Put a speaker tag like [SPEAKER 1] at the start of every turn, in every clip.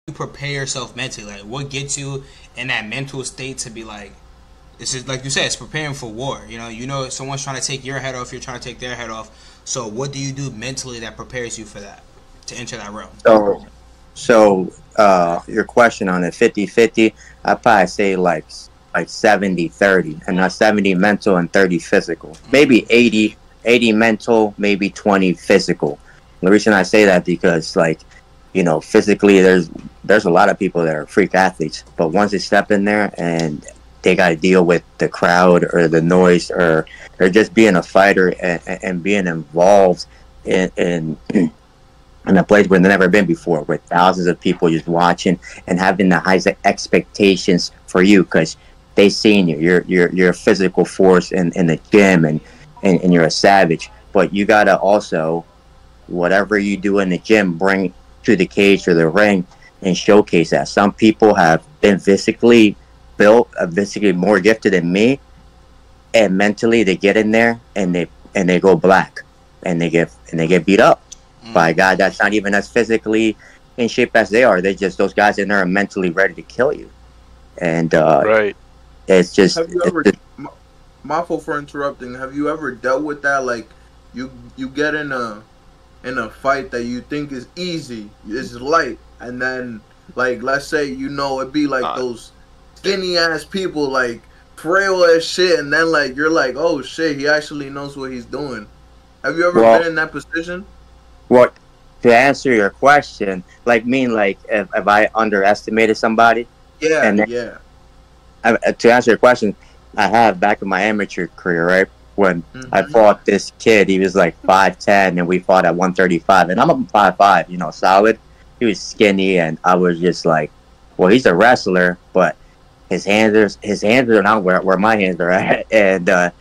[SPEAKER 1] you prepare yourself mentally? Like, what gets you in that mental state to be like, this is like you said, it's preparing for war. You know, someone's trying to take your head off, you're trying to take their head off. So, what do you do mentally that prepares you for that to enter that realm?
[SPEAKER 2] So your question on it, 50-50, I'd probably say like 70-30, and not 70 mental and 30 physical. Maybe 80 mental, maybe 20 physical. The reason I say that because like, physically there's a lot of people that are freak athletes, but once they step in there and they got to deal with the crowd or the noise or just being a fighter and being involved in in a place where they've never been before, with thousands of people just watching and having the highest expectations for you because they seen you. You're a physical force in the gym and you're a savage. But you gotta also, whatever you do in the gym, bring to the cage or the ring and showcase that. Some people have been physically built, physically more gifted than me, and mentally they get in there and they go black and they get beat up by a guy that's not even as physically in shape as they are. They just, those guys in there are mentally ready to kill you, and
[SPEAKER 3] Right.
[SPEAKER 2] it's just,
[SPEAKER 4] Have you ever, my fault for interrupting? Have you ever dealt with that? Like, you get in a fight that you think is easy, is light, and then like let's say it'd be like
[SPEAKER 3] Uh,
[SPEAKER 4] those skinny ass people, like frail as shit, and then like you're like, oh shit, he actually knows what he's doing. Have you ever
[SPEAKER 2] well,
[SPEAKER 4] been in that position?
[SPEAKER 2] what to answer your question, like if I underestimated somebody,
[SPEAKER 4] Yeah,
[SPEAKER 2] and
[SPEAKER 4] yeah.
[SPEAKER 2] to answer your question, I have back in my amateur career, right? When I
[SPEAKER 4] Hmm.
[SPEAKER 2] fought this kid, he was like 5'10", and we fought at 135, and I'm up 5'5", solid. He was skinny, and I was just like, well, he's a wrestler, but his hands are not where my hands are at, and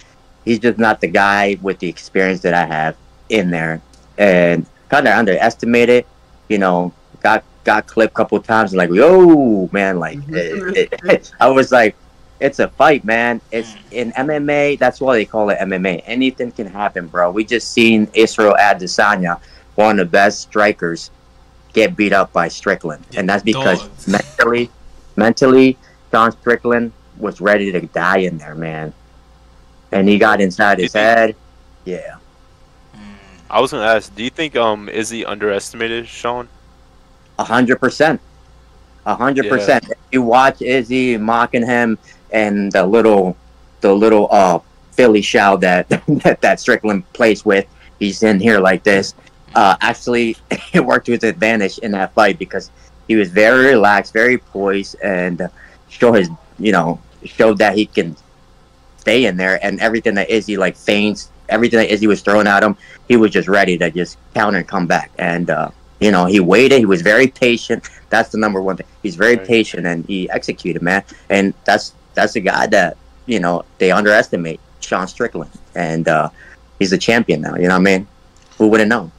[SPEAKER 2] he's just not the guy with the experience that I have in there, and kind of underestimated, you know, got clipped a couple times, like, yo, man, like, I was like, it's a fight, man. It's in MMA. That's why they call it MMA. Anything can happen, bro. We just seen Israel Adesanya, one of the best strikers, get beat up by Strickland,
[SPEAKER 1] Yeah,
[SPEAKER 2] and that's because
[SPEAKER 1] dogs.
[SPEAKER 2] mentally, John Strickland was ready to die in there, man. And he got inside
[SPEAKER 3] do you
[SPEAKER 2] his
[SPEAKER 3] think?
[SPEAKER 2] head. Yeah,
[SPEAKER 3] I was gonna ask. Do you think Izzy underestimated Sean?
[SPEAKER 2] 100%, a hundred
[SPEAKER 3] Yeah.
[SPEAKER 2] percent. If you watch Izzy mocking him and the little Philly shout that that Strickland plays with, he's in here like this. Actually, it worked to his advantage in that fight because he was very relaxed, very poised, and show his showed that he can stay in there, and everything that Izzy like feints, everything that Izzy was throwing at him, he was just ready to just counter and come back. And he waited. He was very patient. That's the number one thing. He's very
[SPEAKER 3] Right.
[SPEAKER 2] patient, and he executed, man. And that's a guy that they underestimate, Sean Strickland, and he's a champion now. You know what I mean? Who would have known?